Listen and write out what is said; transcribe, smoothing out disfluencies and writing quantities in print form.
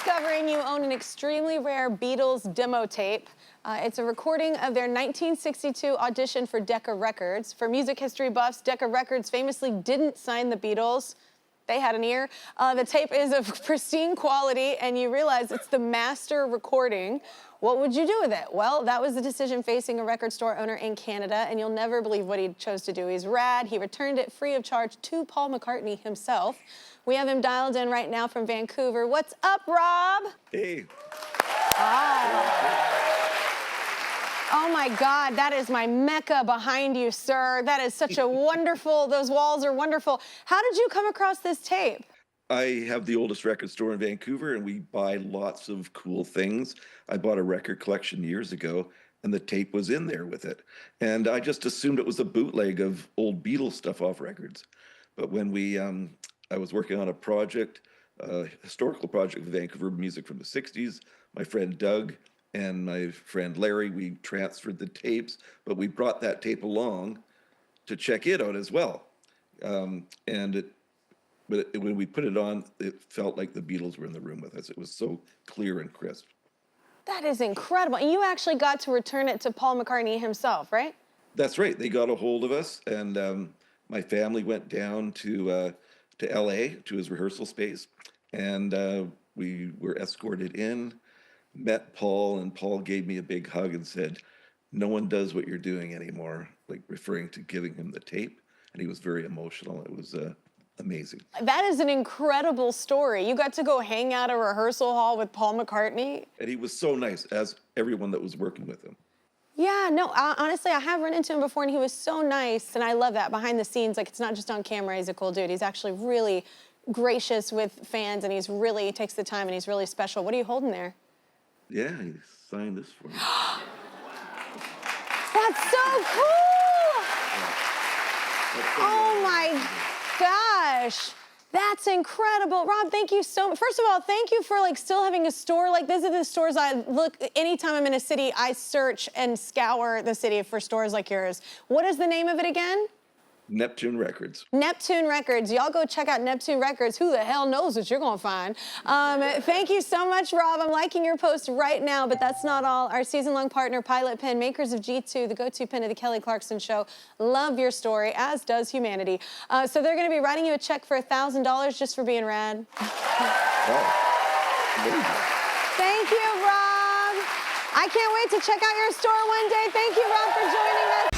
discovering you own an extremely rare Beatles demo tape. It's a recording of their 1962 audition for Decca Records. For music history buffs, Decca Records famously didn't sign the Beatles. They had an ear. The tape is of pristine quality, and you realize it's the master recording. What would you do with it? Well, that was the decision facing a record store owner in Canada, and you'll never believe what he chose to do. He's rad. He returned it free of charge to Paul McCartney himself. We have him dialed in right now from Vancouver. What's up, Rob? Hey. Hi. Oh my God, that is my Mecca behind you, sir. That is such a wonderful, those walls are wonderful. How did you come across this tape? I have the oldest record store in Vancouver, and we buy lots of cool things. I bought a record collection years ago, and the tape was in there with it. And I just assumed it was a bootleg of old Beatles stuff off records. But when I was working on a project, a historical project with Vancouver music from the 60s, my friend Doug and my friend Larry, we transferred the tapes, but we brought that tape along to check it out as well. But when we put it on, it felt like the Beatles were in the room with us. It was so clear and crisp. That is incredible. And you actually got to return it to Paul McCartney himself, right? That's right. They got a hold of us, and my family went down to LA to his rehearsal space, and we were escorted in, met Paul, and Paul gave me a big hug and said, "No one does what you're doing anymore," like referring to giving him the tape. And he was very emotional. It was amazing. That is an incredible story. You got to go hang out at a rehearsal hall with Paul McCartney. And he was so nice, as everyone that was working with him. Yeah, no, honestly, I have run into him before, and he was so nice, and I love that. Behind the scenes, like, it's not just on camera, he's a cool dude. He's actually really gracious with fans, and he takes the time, and he's really special. What are you holding there? Yeah, he signed this for me. That's so cool! Oh my gosh. That's incredible. Rob, thank you so much. First of all, thank you for still having a store like this. Are the stores I look, anytime I'm in a city, I search and scour the city for stores like yours. What is the name of it again? Neptune Records. Neptune Records. Y'all go check out Neptune Records. Who the hell knows what you're gonna find? Thank you so much, Rob. I'm liking your post right now, but that's not all. Our season-long partner, Pilot Pen, makers of G2, the go-to pen of the Kelly Clarkson Show, love your story, as does humanity. So they're gonna be writing you a check for $1,000 just for being rad. Wow. Thank you, Rob. I can't wait to check out your store one day. Thank you, Rob, for joining us.